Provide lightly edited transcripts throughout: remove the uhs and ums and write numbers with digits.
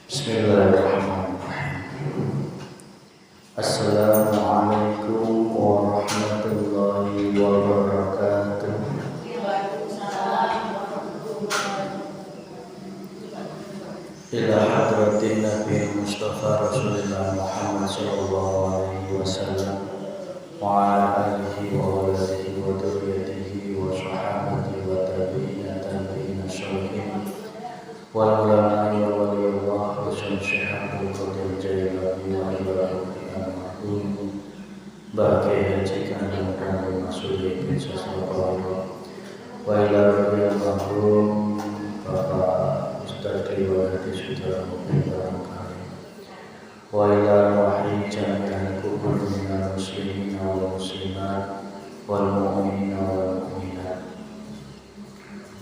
Bismillahirrahmanirrahim. Assalamualaikum warahmatullahi wabarakatuh. Ila hadratin Nabi Mustafa Rasulullah Muhammad sallallahu alaihi wasallam wa ala alihi wa waladihi wa dzurriyyatihi wa sahabatihi wa tabi'ina sholihin wal ulama wal waliyullah wa syaikhul qadir jailani wa ibrahim bagai hajikan dan masuli bin sallallahu wa ila rabbil Bapak Ustaz Kriwati Saudara Mukmin barangkali wa ila wahyi jami'an kubur minal muslimin wal muslimat wal mu'minin wal mu'minat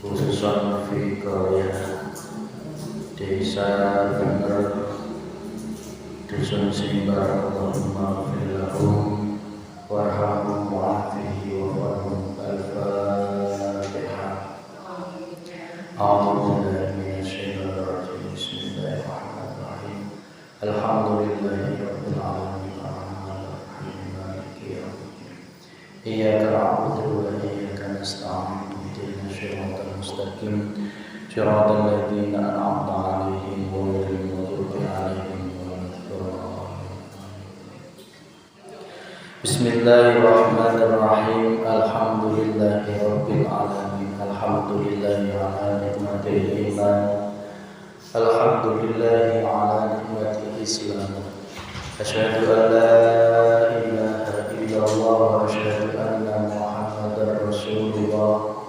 khususan fi qaryah Desa Bener Dusun Simbar Allahumma filahum warhamhum wa'afihi wa warhum al-Fatihah. A'udzubillahi minasyaitonir rajim. Bismillahirrahmanirrahim. Alhamdulillahi rabbil alamin arrahmanir rahim maliki yaumiddin. Iyyaka na'budu wa iyyaka nasta'in ihdinas siratal mustaqim siratal ladzina an'amta 'alaihim ghairil maghdubi 'alaihim waladdallin. Bismillahirrahmanirrahim. Alhamdulillahi rabbil alamin. Alhamdulillahi 'ala nikmatil iman. Alhamdulillahi 'ala nikmatil islam. Asyhadu an la ilaha illallah wa asyhadu anna Muhammadar Rasulullah.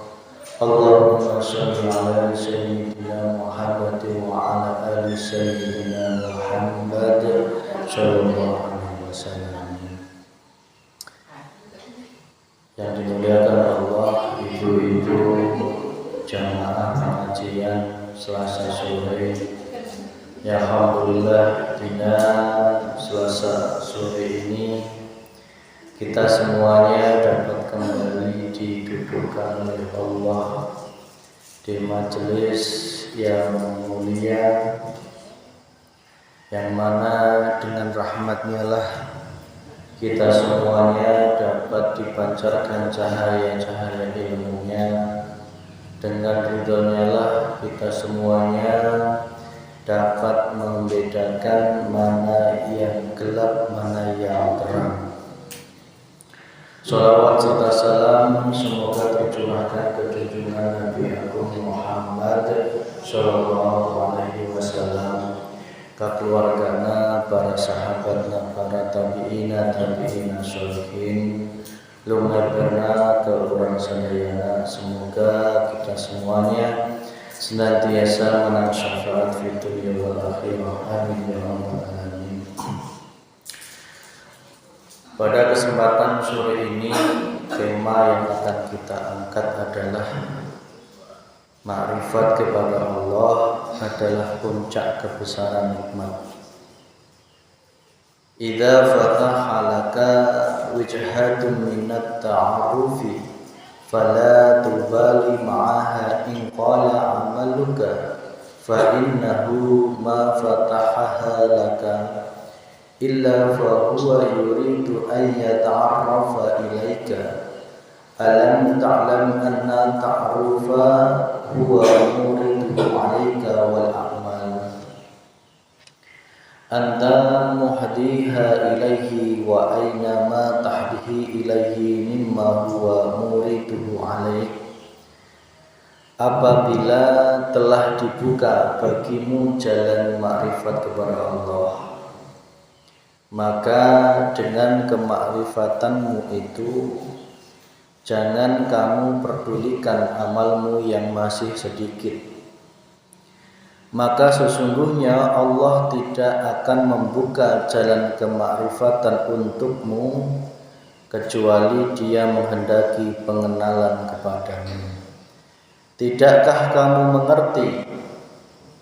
Allahumma shalli ala sayyidina Muhammad wa ala ali sayyidina Muhammad sallallahu alaihi wasallam. Yang dimuliakan Allah, ibu-ibu jamaah pengajian Selasa sore. Ya alhamdulillah, dina Selasa sore ini kita semuanya dapat kembali didudukkan oleh Allah di majelis yang mulia, yang mana dengan rahmatnya lah kita semuanya dapat dipancarkan cahaya-cahaya ilmunya. Dengan ridhonya lah kita semuanya dapat membedakan mana yang gelap, mana yang terang. Sholawat serta salam semoga tercurahkan ke junjungan Nabi Agung Muhammad sallallahu alaihi wasallam, ke keluargana, para sahabatna, para tabi'ina sholihin, lumaberna ke urang sadayana. Semoga kita semuanya senantiasa menang syafaat fi dunya wal akhirah. Amin ya rabbal alamin. Pada kesempatan sore ini, tema yang akan kita angkat adalah ma'rifat kepada Allah adalah puncak kebesaran nikmat. Idza fataha laka wijhatun minat ta'arufi fala tubali ma'aha in qala amaluka fa innahu ma fatahaha laka illa fa huwa yuridu an yata'arrafa ilaika. Alam ta'lam anna ta'rufa huwa muridu 'alaika wal a'mal anta muhdiha ilaihi wa aina ma tahdihi ilaihi mimma huwa muriduhu 'alaik. Apabila telah dibuka bagimu jalan makrifat kepada Allah, maka dengan kemakrifatanmu itu jangan kamu pedulikan amalmu yang masih sedikit. Maka sesungguhnya Allah tidak akan membuka jalan kemakrifatan untukmu kecuali Dia menghendaki pengenalan kepadamu. Tidakkah kamu mengerti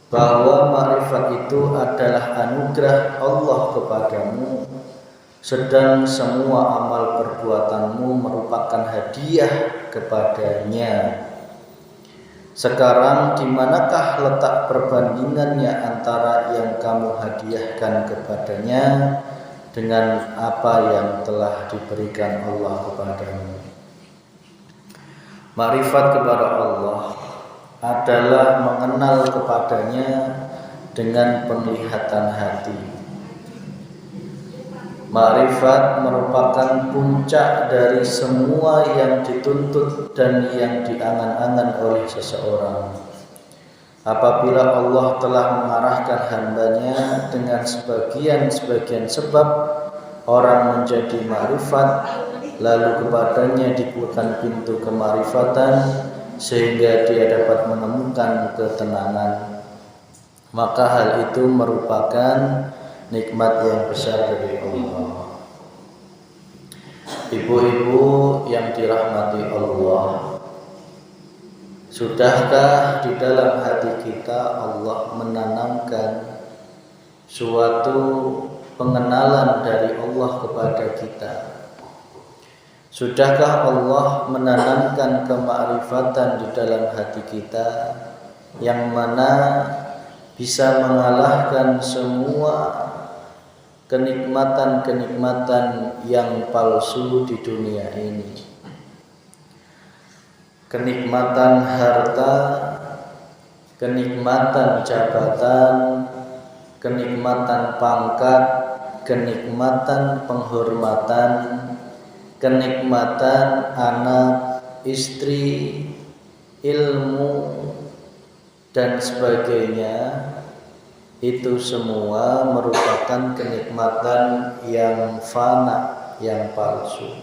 bahwa makrifat itu adalah anugerah Allah kepadamu sedang semua amal perbuatanmu merupakan hadiah kepadanya. Sekarang di manakah letak perbandingannya antara yang kamu hadiahkan kepadanya dengan apa yang telah diberikan Allah kepadamu? Makrifat kepada Allah adalah mengenal kepadanya dengan penglihatan hati. Makrifat merupakan puncak dari semua yang dituntut dan yang diangan-angan oleh seseorang. Apabila Allah telah mengarahkan hambanya dengan sebagian-sebagian sebab, orang menjadi makrifat, lalu kepadanya dibukakan pintu kemakrifatan sehingga dia dapat menemukan ketenangan. Maka hal itu merupakan nikmat yang besar dari Allah. Ibu-ibu yang dirahmati Allah, sudahkah di dalam hati kita Allah menanamkan suatu pengenalan dari Allah kepada kita? Sudahkah Allah menanamkan kemakrifatan di dalam hati kita yang mana bisa mengalahkan semua kenikmatan-kenikmatan yang palsu di dunia ini? Kenikmatan harta, kenikmatan jabatan, kenikmatan pangkat, kenikmatan penghormatan, kenikmatan anak, istri, ilmu, dan sebagainya. Itu semua merupakan kenikmatan yang fana, yang palsu.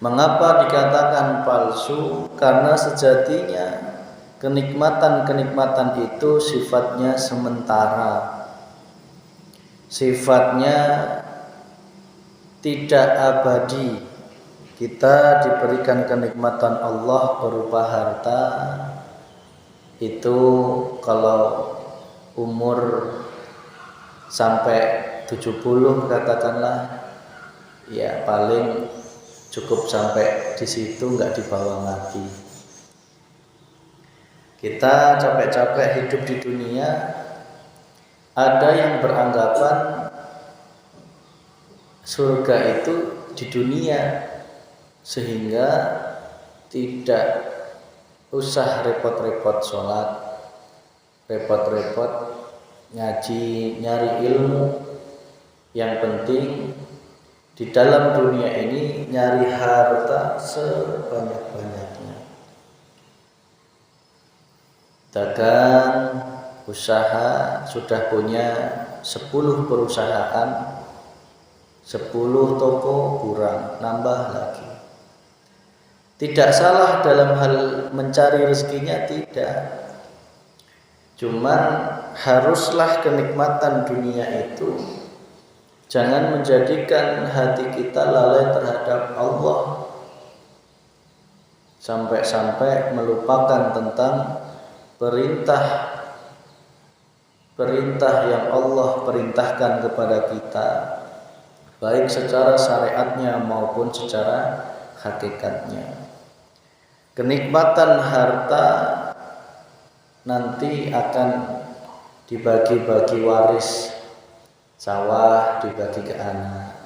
Mengapa dikatakan palsu? Karena sejatinya kenikmatan-kenikmatan itu sifatnya sementara, sifatnya tidak abadi. Kita diberikan kenikmatan Allah berupa harta, itu kalau umur sampai 70 katakanlah, ya paling cukup sampai di situ, nggak dibawa mati. Kita capek-capek hidup di dunia, ada yang beranggapan surga itu di dunia, sehingga tidak usah repot-repot sholat, repot-repot ngaji, nyari ilmu. Yang penting di dalam dunia ini nyari harta sebanyak-banyaknya, dagang, usaha, sudah punya 10 perusahaan, 10 toko kurang, nambah lagi. Tidak salah dalam hal mencari rezekinya, tidak. Cuman haruslah kenikmatan dunia itu jangan menjadikan hati kita lalai terhadap Allah, sampai-sampai melupakan tentang perintah yang Allah perintahkan kepada kita, baik secara syariatnya maupun secara hakikatnya. Kenikmatan harta nanti akan dibagi-bagi waris, sawah dibagi ke anak.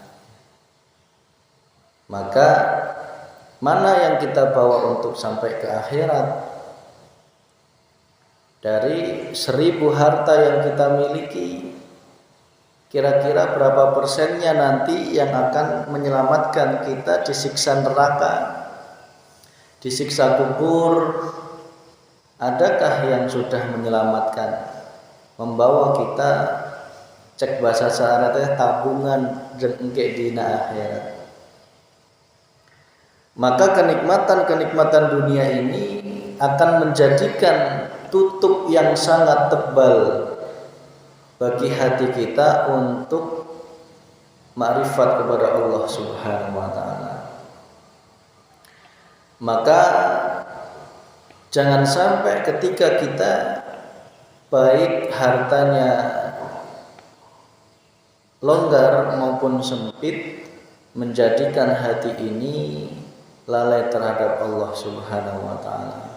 Maka mana yang kita bawa untuk sampai ke akhirat? Dari 1000 harta yang kita miliki, kira-kira berapa persennya nanti yang akan menyelamatkan kita disiksa neraka, disiksa kubur? Adakah yang sudah menyelamatkan, membawa kita, cek bahasa syaratnya, tabungan jengke dina akhirat? Maka kenikmatan-kenikmatan dunia ini akan menjadikan tutup yang sangat tebal bagi hati kita untuk makrifat kepada Allah Subhanahu wa taala. Maka jangan sampai ketika kita baik hartanya longgar maupun sempit menjadikan hati ini lalai terhadap Allah Subhanahu wa taala.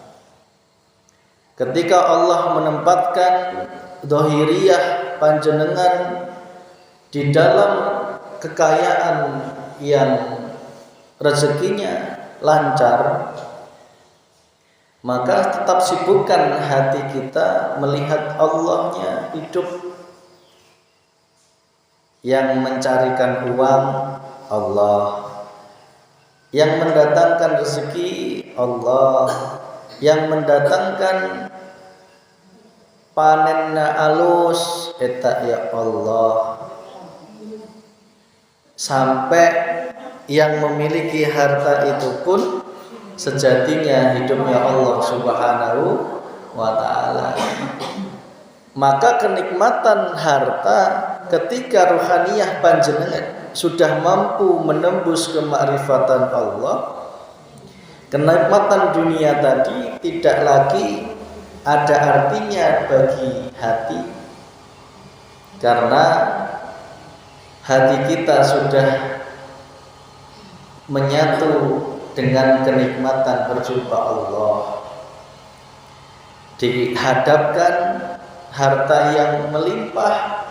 Ketika Allah menempatkan dhahiriyah panjenengan di dalam kekayaan yang rezekinya lancar, maka tetap sibukkan hati kita melihat Allahnya hidup. Yang mencarikan uang Allah, yang mendatangkan rezeki Allah, yang mendatangkan panenna alus eta ya Allah. Sampai yang memiliki harta itu pun sejatinya hidupnya Allah Subhanahu wa taala. Maka kenikmatan harta ketika ruhaniyah panjenengan sudah mampu menembus kemakrifatan Allah, kenikmatan dunia tadi tidak lagi ada artinya bagi hati, karena hati kita sudah menyatu dengan kenikmatan berjumpa Allah. Dihadapkan harta yang melimpah,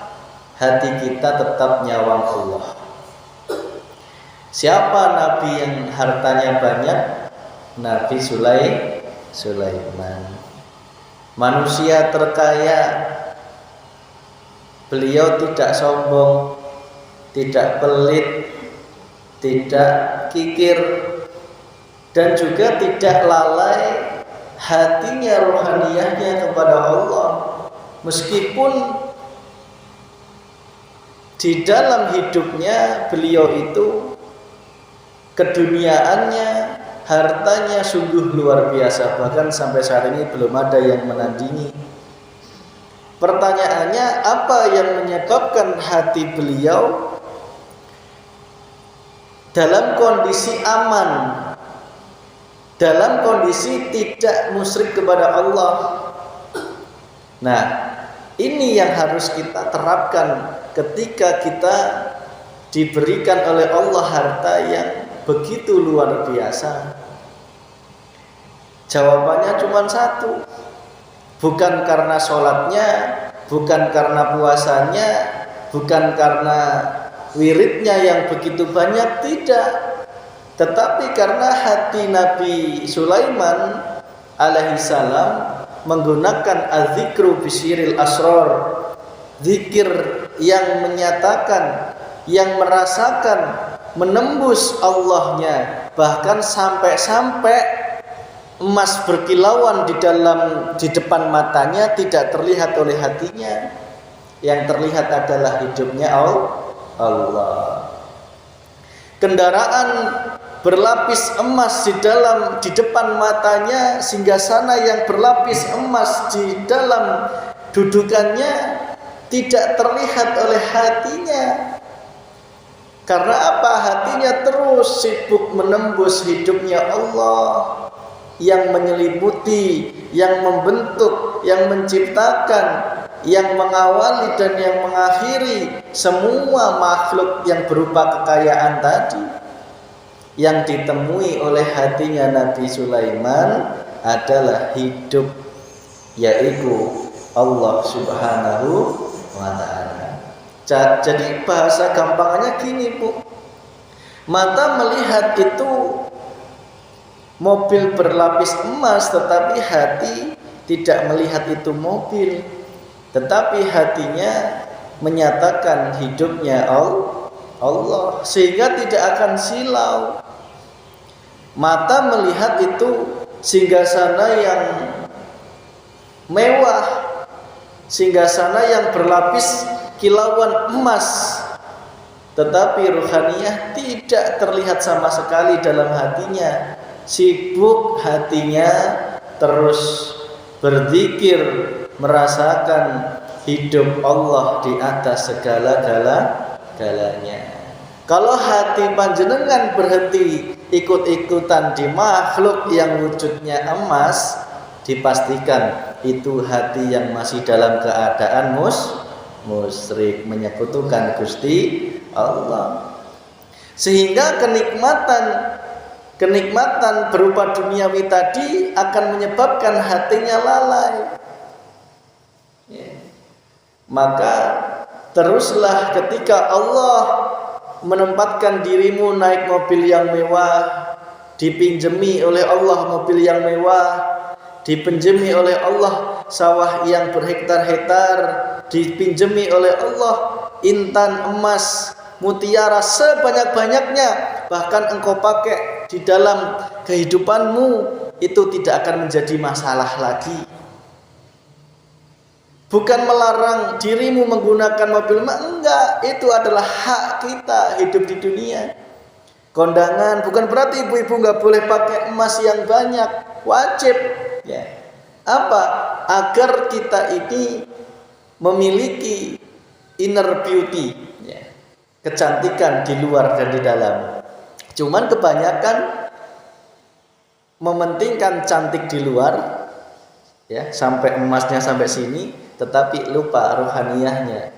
hati kita tetap nyawang Allah. Siapa nabi yang hartanya banyak? Nabi Sulaiman. Manusia terkaya. Beliau tidak sombong, tidak pelit, tidak kikir, dan juga tidak lalai hatinya rohaniyahnya kepada Allah. Meskipun di dalam hidupnya beliau itu keduniaannya, hartanya sungguh luar biasa, bahkan sampai saat ini belum ada yang menandingi. Pertanyaannya, apa yang menyebabkan hati beliau dalam kondisi aman, dalam kondisi tidak musyrik kepada Allah? Nah, ini yang harus kita terapkan ketika kita diberikan oleh Allah harta yang begitu luar biasa. Jawabannya cuma satu. Bukan karena sholatnya, bukan karena puasanya, bukan karena wiridnya yang begitu banyak, tidak. Tetapi karena hati Nabi Sulaiman alaihissalam menggunakan az-zikru bisyiril asrar, zikir yang menyatakan, yang merasakan, menembus Allahnya, bahkan sampai-sampai emas berkilauan di depan matanya tidak terlihat oleh hatinya. Yang terlihat adalah hidupnya Allah. Kendaraan berlapis emas di depan matanya, singgasana yang berlapis emas di dalam dudukannya tidak terlihat oleh hatinya. Karena apa? Hatinya terus sibuk menembus hidupnya Allah yang menyelimuti, yang membentuk, yang menciptakan, yang mengawali dan yang mengakhiri semua makhluk yang berupa kekayaan tadi. Yang ditemui oleh hatinya Nabi Sulaiman adalah hidup, yaitu Allah Subhanahu wa ta'ala. Jadi bahasa gampangnya gini, Bu. Mata melihat itu mobil berlapis emas, tetapi hati tidak melihat itu mobil, tetapi hatinya menyatakan hidupnya Allah, sehingga tidak akan silau. Mata melihat itu singgasana yang mewah, singgasana yang berlapis kilauan emas, tetapi ruhaniyah tidak terlihat sama sekali dalam hatinya. Sibuk hatinya terus berzikir, merasakan hidup Allah di atas segala-galanya. Kalau hati panjenengan berhenti ikut-ikutan di makhluk yang wujudnya emas, dipastikan itu hati yang masih dalam keadaan musyrik, menyekutukan Gusti Allah. Sehingga kenikmatan berupa duniawi tadi akan menyebabkan hatinya lalai. Maka teruslah ketika Allah menempatkan dirimu naik mobil yang mewah, dipinjemi oleh Allah mobil yang mewah, dipinjemi oleh Allah sawah yang berhektar-hektar, dipinjemi oleh Allah intan emas mutiara sebanyak-banyaknya, bahkan engkau pakai di dalam kehidupanmu, itu tidak akan menjadi masalah lagi. Bukan melarang dirimu menggunakan mobil, enggak, itu adalah hak kita hidup di dunia. Kondangan bukan berarti ibu-ibu enggak boleh pakai emas yang banyak, wajib ya. Apa? Agar kita ini memiliki inner beauty ya. Kecantikan di luar dan di dalam. Cuman kebanyakan mementingkan cantik di luar ya, sampai emasnya sampai sini, tetapi lupa rohaniyahnya.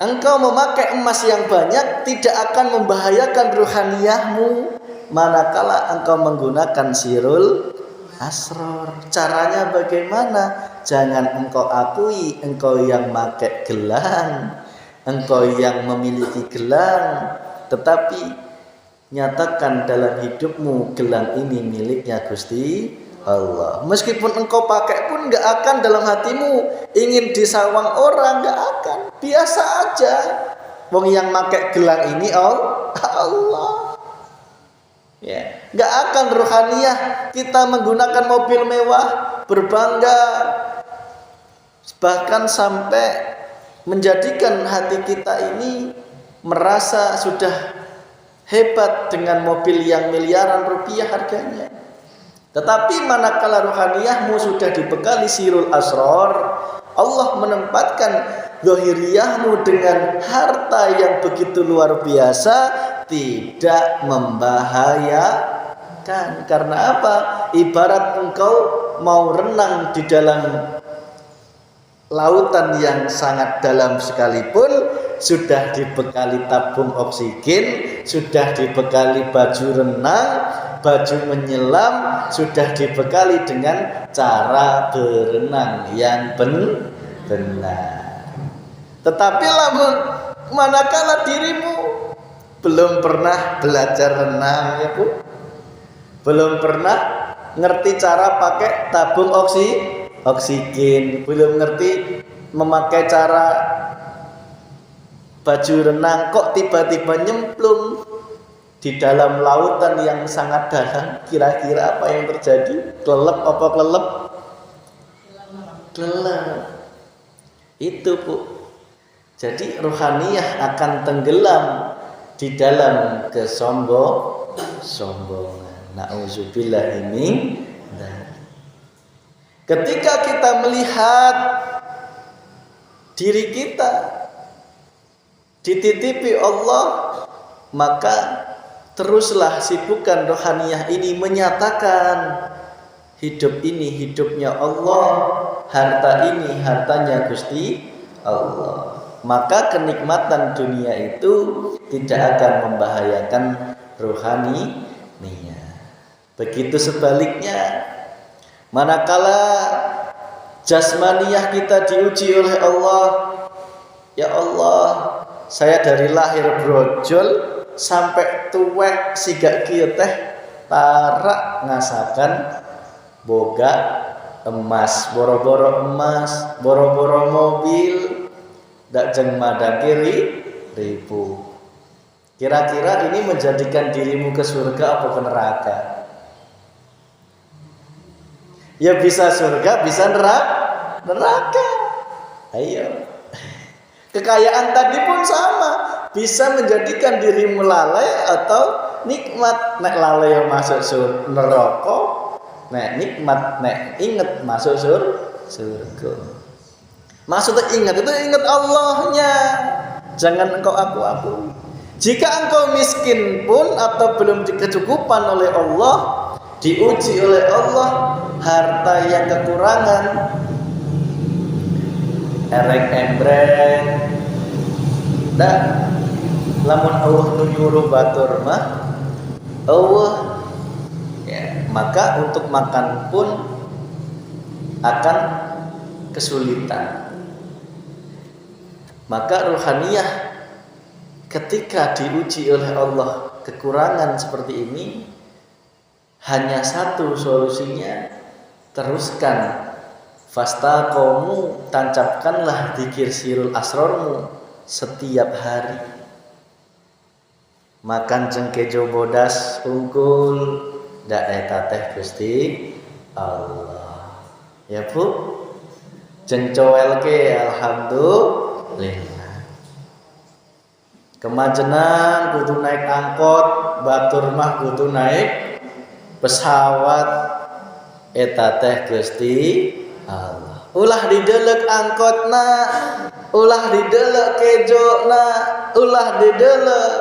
Engkau memakai emas yang banyak tidak akan membahayakan rohaniyahmu manakala engkau menggunakan sirul asror. Caranya bagaimana? Jangan engkau akui engkau yang pakai gelang, engkau yang memiliki gelang, tetapi nyatakan dalam hidupmu gelang ini miliknya Gusti Allah. Meskipun engkau pakai pun gak akan dalam hatimu ingin disawang orang, gak akan. Biasa aja. Wong yang pakai gelang ini Allah. Ya, gak akan rohaniyah kita menggunakan mobil mewah, berbangga, bahkan sampai menjadikan hati kita ini merasa sudah hebat dengan mobil yang miliaran rupiah harganya. Tetapi manakala rohaniyahmu sudah dibekali sirul asror, Allah menempatkan zahiriyahmu dengan harta yang begitu luar biasa, tidak membahayakan. Karena apa? Ibarat engkau mau renang di dalam lautan yang sangat dalam sekalipun, sudah dibekali tabung oksigen, sudah dibekali baju renang, baju menyelam, sudah dibekali dengan cara berenang yang benar. Tetapi manakala dirimu belum pernah belajar renang ya Bu, belum pernah ngerti cara pakai tabung oksigen, belum ngerti memakai cara baju renang, kok tiba-tiba nyemplung di dalam lautan yang sangat dalam, kira-kira apa yang terjadi? Kelelep apa kelelep? Kelelep. Itu Bu. Jadi rohaniyah akan tenggelam di dalam kesombongan. Nauzubillah min dzalik. Ketika kita melihat diri kita dititipi Allah, maka teruslah sibukkan rohaniyah ini menyatakan hidup ini hidupnya Allah, harta ini hartanya Gusti Allah. Maka kenikmatan dunia itu tidak akan membahayakan rohaniyah. Begitu sebaliknya, manakala jasmaniyah kita diuji oleh Allah, ya Allah, saya dari lahir brojol sampai tuwek sigak kieu teh tarak ngasakan boga emas, boro-boro emas, boro-boro mobil, dak jeng madake ribu. Kira-kira ini menjadikan dirimu ke surga apa ke neraka? Ya bisa surga, bisa neraka. Ayo. Kekayaan tadi pun sama, bisa menjadikan dirimu lalai atau nikmat. Nek lalai yang masuk neraka, nek nikmat, nek inget masuk surga. Maksudnya ingat itu ingat Allahnya, jangan engkau aku. Jika engkau miskin pun atau belum dikecukupan oleh Allah, diuji oleh Allah, harta yang kekurangan, erek embret dah lamun Allah nu nyuruh batur mah Allah ya, maka untuk makan pun akan kesulitan. Maka ruhaniyah ketika diuji oleh Allah kekurangan seperti ini, hanya satu solusinya, teruskan fastaqomu, tancapkanlah dzikir sirul asrormu setiap hari. Makan cengkejo bodas unggul da eta teh Gusti Allah. Ya Bu, jeung coelke alhamdulillah. Kemajenan kudu naik angkot, batur mah kudu naik pesawat, eta teh Gusti Allah. Ulah didelek angkotna, ulah didelek kejona, ulah didelek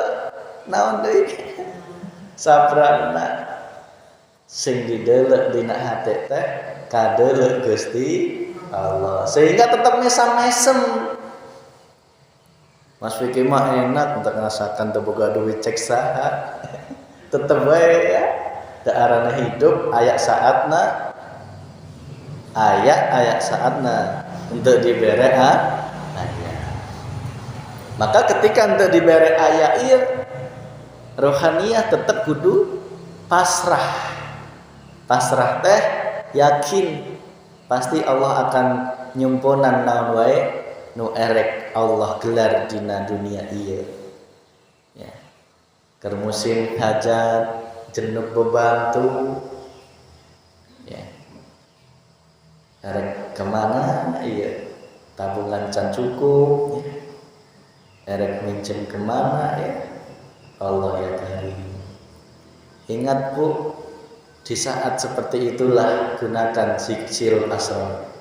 naon deui sabrana. Sing didelek dina hate teh kadelek Gusti Allah. Sehingga tetap mesam-mesem. Mas Fikri mah enak untuk ngerasakan teu boga duit cek saha. Tetep bae ya. Da arana hidup aya saatna, aya saatna untuk dibere aya. Maka ketika untuk dibere aya ieu rohaniyah tetap kudu pasrah. Pasrah teh yakin pasti Allah akan nyumponan naon wae nu erek Allah gelar dina dunia ieu. Ya. Keur musim hajat jenuk bebantu ya. Erek kemana iya tabungan can cukup ya. Erek minjem kemana ya Allah ya Karim. Ingat Bu, di saat seperti itulah gunakan zikir asrar.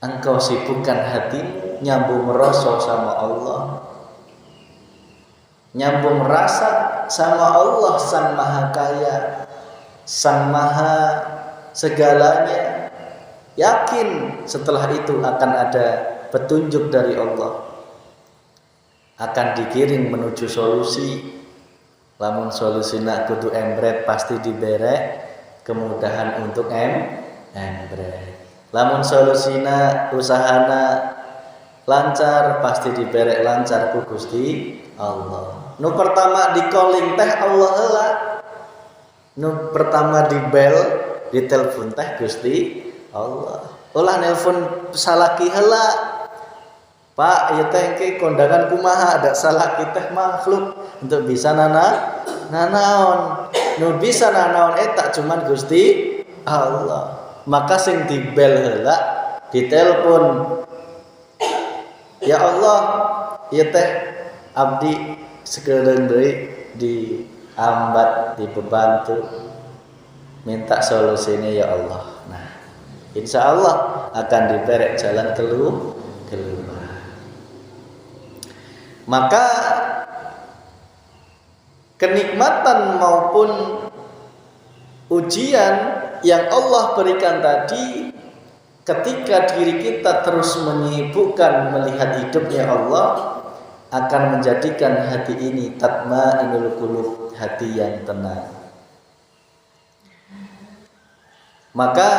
Engkau sibukkan hatimu nyambung rasa sama Allah, nyambung rasa sama Allah Sang Maha Kaya, Sang Maha segalanya. Yakin setelah itu akan ada petunjuk dari Allah, akan dikirim menuju solusi. Lamun solusina kudu embret pasti dibere kemudahan untuk embret. Lamun solusina usahana lancar pasti dibere lancar ku Gusti Allah. Nu pertama di calling teh Allah heula. Nu pertama di bel di telepon teh Gusti Allah. Ulah nelpon salaki heula. Pak, ieu teh engke kondangan kumaha ada salaki teh makhluk untuk bisa nanaon. Nu bisa nanaon eta cuman Gusti Allah. Maka sing dibel heula, ditelepon. Ya Allah, ieu teh abdi sekeuleung deui diambat, dibebantu. Minta solusine ya Allah. Nah, insyaallah akan diberi jalan keluar. Maka kenikmatan maupun ujian yang Allah berikan tadi, ketika diri kita terus menyibukkan melihat hidupnya Allah, akan menjadikan hati ini tatmainul qulub, hati yang tenang. Maka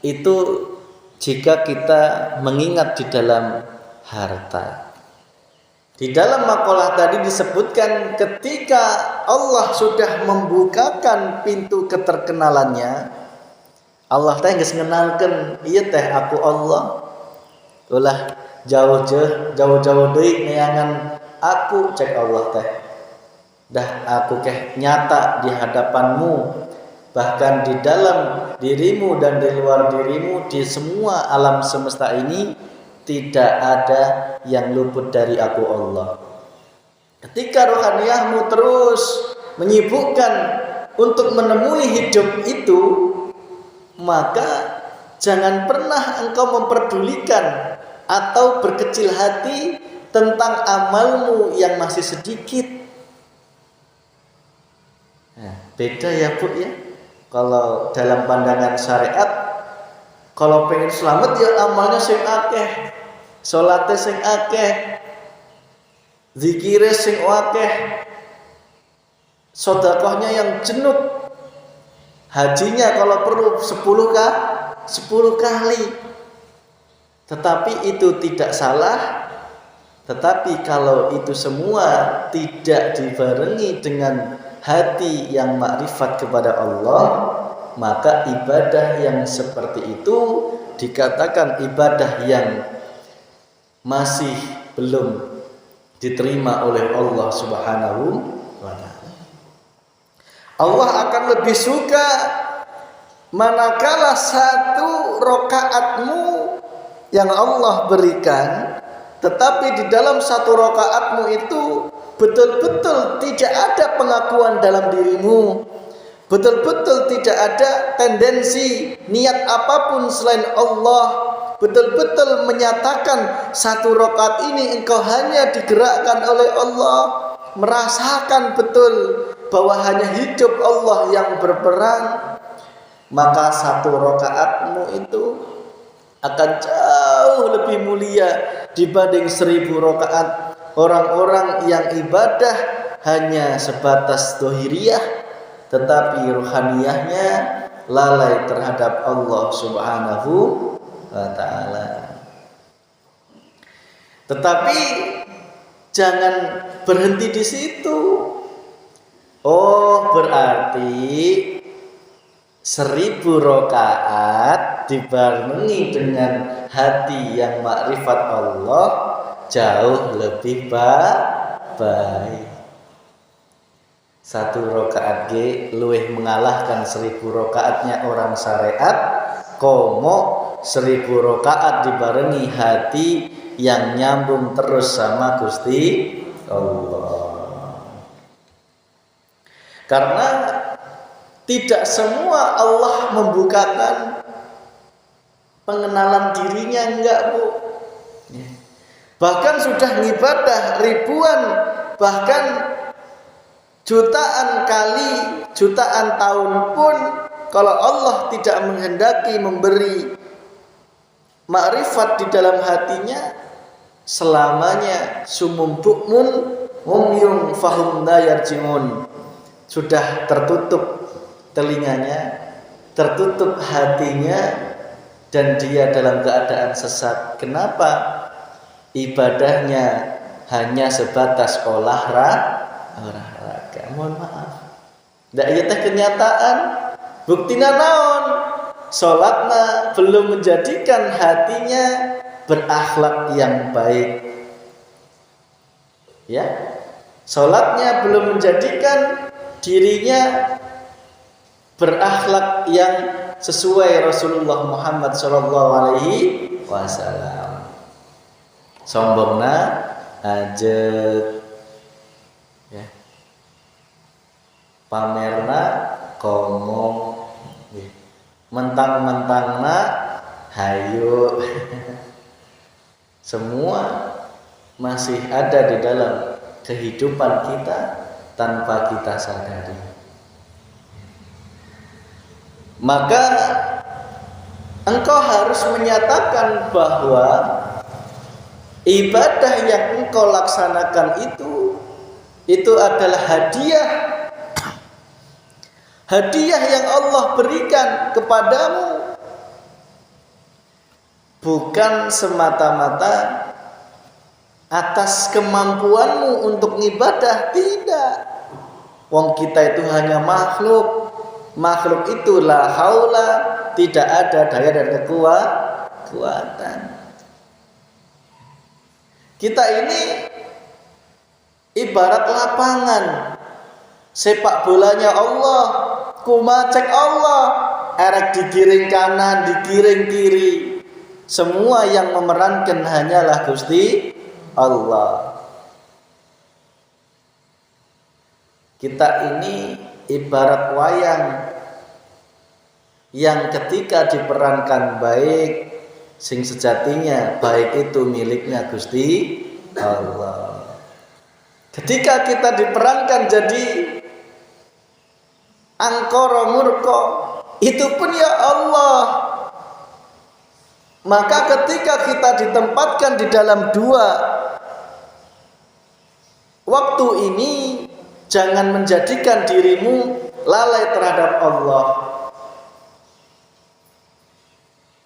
itu jika kita mengingat di dalam harta. Di dalam makalah tadi disebutkan ketika Allah sudah membukakan pintu keterkenalannya, Allah teh geus ngenalkeun ieu teh aku Allah. Ulah jauh-jauh deui neangan aku cek Allah teh. Dah aku keh nyata di hadapanmu, bahkan di dalam dirimu dan di luar dirimu, di semua alam semesta ini tidak ada yang luput dari aku Allah. Ketika rohaniyahmu terus menyibukkan untuk menemui hidup itu, maka jangan pernah engkau memperdulikan atau berkecil hati tentang amalmu yang masih sedikit. Nah, beda ya Bu ya. Kalau dalam pandangan syariat, Kalau pengen selamat ya amalnya sing akeh, salate sing akeh, zikire sing akeh, sedekahnya yang jenuh, hajinya kalau perlu 10 kali. Tetapi itu tidak salah. Tetapi kalau itu semua tidak dibarengi dengan hati yang makrifat kepada Allah, maka ibadah yang seperti itu dikatakan ibadah yang masih belum diterima oleh Allah Subhanahu wa ta'ala. Allah akan lebih suka manakala satu rakaatmu yang Allah berikan, tetapi di dalam satu rakaatmu itu betul-betul tidak ada pengakuan dalam dirimu, betul-betul tidak ada tendensi niat apapun selain Allah, betul-betul menyatakan satu rakaat ini engkau hanya digerakkan oleh Allah, merasakan betul bahwa hanya hidup Allah yang berperan, maka satu rakaatmu itu akan jauh lebih mulia dibanding 1000 rakaat orang-orang yang ibadah hanya sebatas dohiriyah, tetapi ruhaniyahnya lalai terhadap Allah Subhanahu wa ta'ala. Tetapi jangan berhenti di situ. Oh, berarti 1000 rakaat dibarengi dengan hati yang makrifat Allah jauh lebih baik. 1 rakaat luwih mengalahkan 1000 rakaatnya orang syariat. Komo 1000 rakaat dibarengi hati yang nyambung terus sama Gusti Allah. Karena tidak semua Allah membukakan pengenalan dirinya, enggak, Bu. Bahkan sudah ngibadah ribuan, bahkan jutaan kali, jutaan tahun pun, kalau Allah tidak menghendaki memberi makrifat di dalam hatinya, selamanya sumum bukmun umyum fahum la yarjiun. Sudah tertutup telinganya, tertutup hatinya, dan dia dalam keadaan sesat. Kenapa? Ibadahnya hanya sebatas olahraga. Mohon maaf, ndak ieu teh kenyataan. Buktina naon? Salatna belum menjadikan hatinya berakhlak yang baik. Ya, salatnya belum menjadikan dirinya berakhlak yang sesuai Rasulullah Muhammad SAW. Sombongna ajet, ya. Pamerna komong, mentang-mentangna hayu. Semua masih ada di dalam kehidupan kita tanpa kita sadari. Maka engkau harus menyatakan bahwa ibadah yang engkau laksanakan itu adalah hadiah yang Allah berikan kepadamu, bukan semata-mata atas kemampuanmu untuk ibadah. Tidak. Wong kita itu hanya makhluk itu la haula, tidak ada daya dan kekuatan. Kita ini ibarat lapangan sepak bolanya Allah, kumacek Allah, erek digiring kanan, digiring kiri. Semua yang memerankan hanyalah Gusti Allah. Kita ini ibarat wayang yang ketika diperankan baik, sing sejatinya baik itu miliknya Gusti Allah. Ketika kita diperankan jadi angkara murka, itu pun ya Allah. Maka ketika kita ditempatkan di dalam dua waktu ini, jangan menjadikan dirimu lalai terhadap Allah.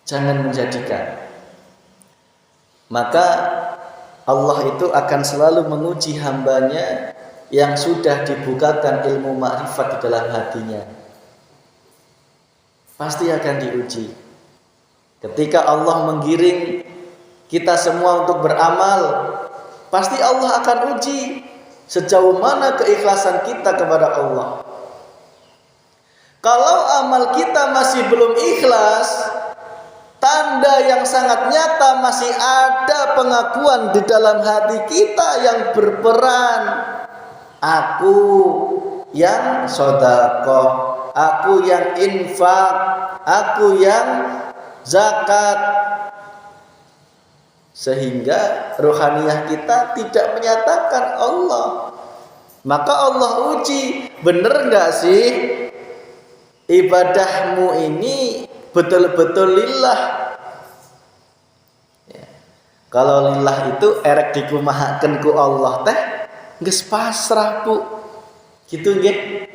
Jangan menjadikan. Maka Allah itu akan selalu menguji hambanya yang sudah dibukakan ilmu makrifat di dalam hatinya. Pasti akan diuji. Ketika Allah menggiring kita semua untuk beramal, pasti Allah akan uji sejauh mana keikhlasan kita kepada Allah. Kalau amal kita masih belum ikhlas, tanda yang sangat nyata masih ada pengakuan di dalam hati kita yang berperan. Aku yang sedekah, aku yang infak, aku yang zakat, sehingga rohaniyah kita tidak menyatakan Allah. Maka Allah uji, bener gak sih ibadahmu ini betul-betul lillah? Ya. Kalau lillah itu erek dikumahaken ku Allah teh geus pasrah, Bu. Gitu nggih.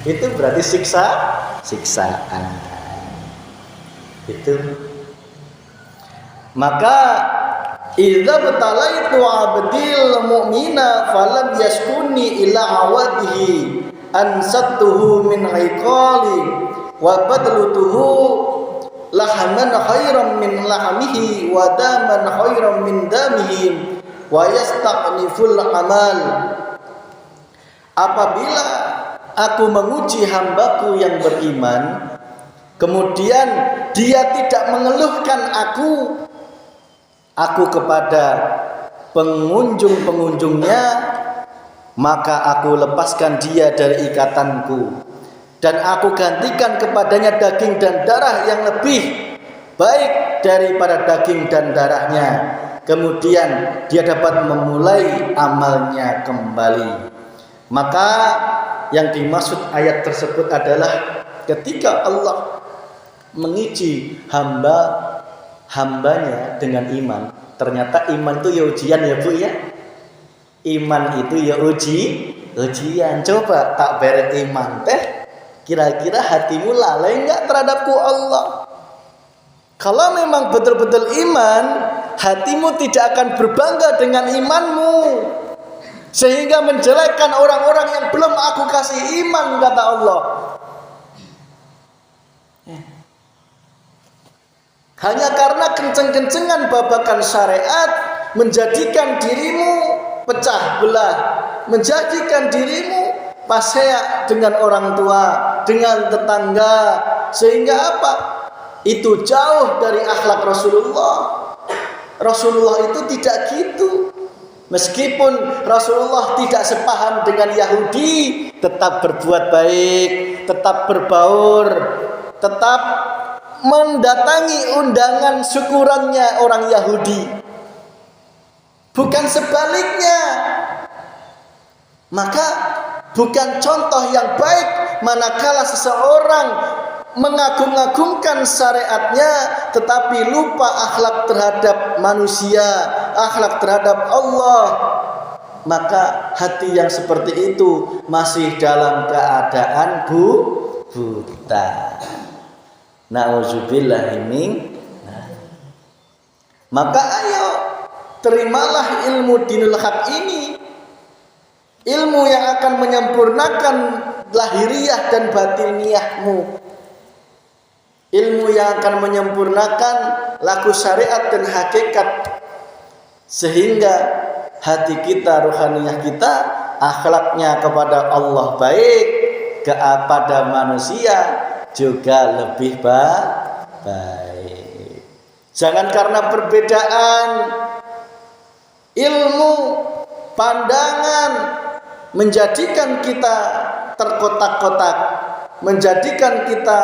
Itu berarti siksaan. Itu. Maka idza batalaitu abdil mu'mina falam yaskuni ila awadihi ansatuhu min iqali wa badlutuhu lahman khairan min lahmihi wa daman khairan min damihi wa yastaqniful amal. Apabila aku menguji hambaku yang beriman, kemudian dia tidak mengeluhkan aku kepada pengunjung-pengunjungnya, maka aku lepaskan dia dari ikatanku dan aku gantikan kepadanya daging dan darah yang lebih baik daripada daging dan darahnya. Kemudian dia dapat memulai amalnya kembali. Maka yang dimaksud ayat tersebut adalah ketika Allah menguji hambanya dengan iman. Ternyata iman itu ya ujian ya Bu ya. Iman itu ya ujian. Coba tak beret iman teh, kira-kira hatimu lalai enggak terhadapku Allah? Kalau memang betul-betul iman, hatimu tidak akan berbangga dengan imanmu, sehingga menjelekkan orang-orang yang belum aku kasih iman, kata Allah. Hanya karena kenceng-kencengan babakan syariat menjadikan dirimu pecah belah, menjadikan dirimu pasea dengan orang tua, dengan tetangga, sehingga apa? Itu jauh dari akhlak Rasulullah. Rasulullah itu tidak gitu. Meskipun Rasulullah tidak sepaham dengan Yahudi, tetap berbuat baik, tetap berbaur, tetap mendatangi undangan syukurannya orang Yahudi. Bukan sebaliknya. Maka bukan contoh yang baik manakala seseorang mengagung-agungkan syariatnya tetapi lupa akhlak terhadap manusia, akhlak terhadap Allah. Maka hati yang seperti itu masih dalam keadaan buta. Nauzubillah min. Maka ayo terimalah ilmu dinul haq ini, ilmu yang akan menyempurnakan lahiriah dan batiniyahmu, ilmu yang akan menyempurnakan laku syariat dan hakikat, sehingga hati kita, ruhaniyah kita, akhlaknya kepada Allah baik, kepada manusia juga lebih baik. Jangan karena perbedaan ilmu, pandangan menjadikan kita terkotak-kotak, menjadikan kita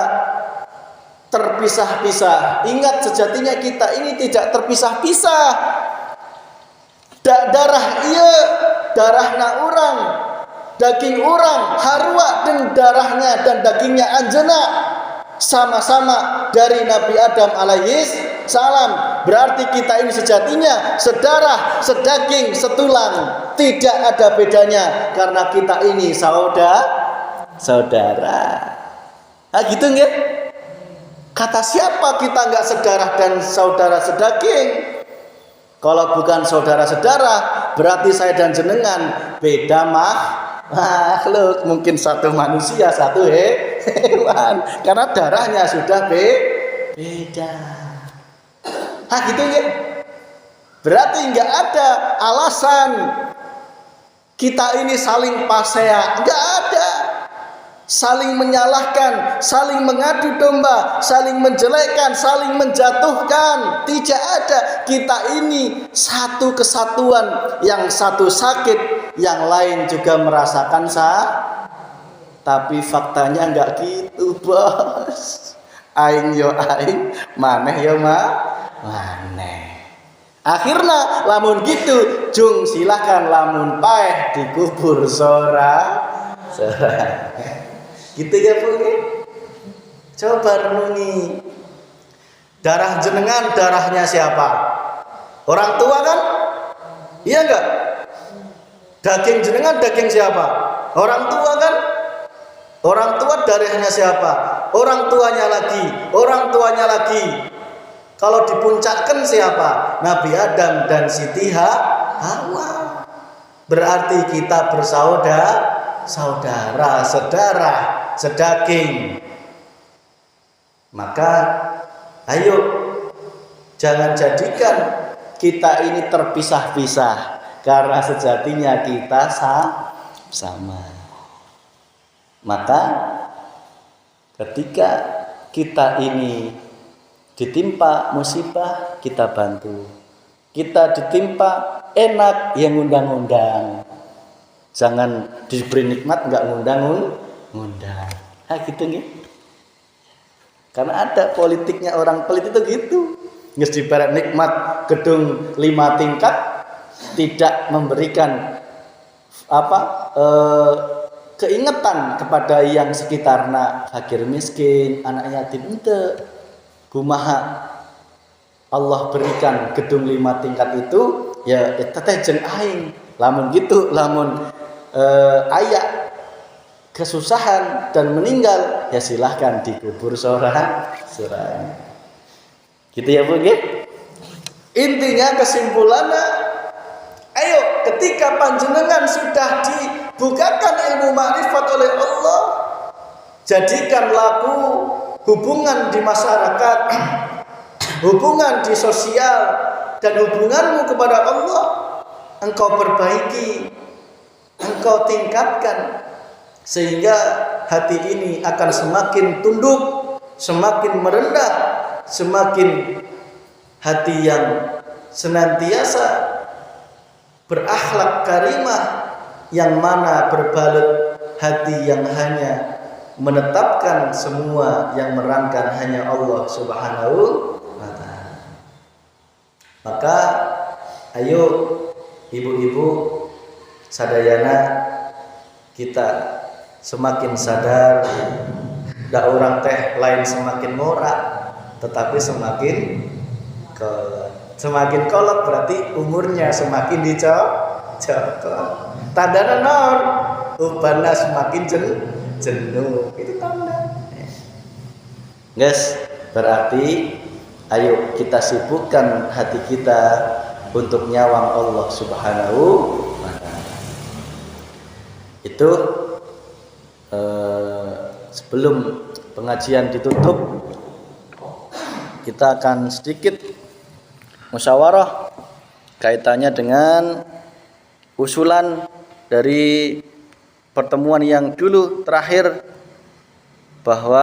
terpisah-pisah. Ingat, sejatinya kita ini tidak terpisah-pisah. Darah iya, darahna urang, daging urang, harwa dan darahnya dan dagingnya anjena sama-sama dari Nabi Adam alaihis salam. Berarti kita ini sejatinya sedarah, sedaging, setulang, tidak ada bedanya karena kita ini saudara. Nah gitu nggak? Kata siapa kita nggak sedarah dan saudara sedaging? Kalau bukan saudara sedarah, berarti saya dan jenengan beda makhluk. Mungkin satu manusia, satu hewan, karena darahnya sudah beda. Ah gitu ya. Berarti nggak ada alasan kita ini saling pasea, nggak ada. Saling menyalahkan, saling mengadu domba, saling menjelekkan, saling menjatuhkan. Tidak ada. Kita ini satu kesatuan. Yang satu sakit, yang lain juga merasakan tapi faktanya enggak gitu, Bos. Aing yo aing, maneh yo maneh. Akhirnya lamun gitu, jung silahkan lamun paeh dikubur sora. Gitu ya Bu. Coba renungi. Darah jenengan darahnya siapa? Orang tua kan? Iya enggak? Daging jenengan daging siapa? Orang tua kan? Orang tua darahnya siapa? Orang tuanya lagi, orang tuanya lagi. Kalau dipuncakkan siapa? Nabi Adam dan Siti Hawa. Berarti kita bersaudara, saudara, sedaging. Maka ayo jangan jadikan kita ini terpisah-pisah, karena sejatinya kita sama. Maka ketika kita ini ditimpa musibah, kita bantu. Kita ditimpa enak, yang ngundang-ngundang. Jangan diberi nikmat nggak ngundang-ngundang. Gitu nih. Karena ada politiknya orang pelit itu gitu. Nges diberi nikmat gedung 5 tingkat, tidak memberikan keingetan kepada yang sekitarnya, fakir miskin, anak yatim. Ente kumaha Allah berikan gedung 5 tingkat itu, ya teteh jeung aing. Lamun gitu, lamun aya kesusahan dan meninggal, ya silahkan dikubur sorang. Gitu ya Bu nggih. Intinya kesimpulannya, ayo ketika panjenengan sudah dibukakan ilmu makrifat oleh Allah, jadikan laku hubungan di masyarakat, hubungan di sosial, dan hubunganmu kepada Allah engkau perbaiki, engkau tingkatkan, sehingga hati ini akan semakin tunduk, semakin merendah, semakin hati yang senantiasa berakhlak karimah, yang mana berbalut hati yang hanya menetapkan semua yang merangkan hanya Allah Subhanahu wa ta'ala. Maka ayo ibu-ibu sadayana kita semakin sadar, dak orang teh lain semakin murah, tetapi semakin kolot berarti umurnya semakin dicokot. Tandana non ubana semakin jenuh. Itu tanda. Guys, berarti ayo kita sibukkan hati kita untuk nyawang Allah Subhanahu wa ta'ala. Itu sebelum pengajian ditutup, kita akan sedikit musyawarah kaitannya dengan usulan dari pertemuan yang dulu terakhir, bahwa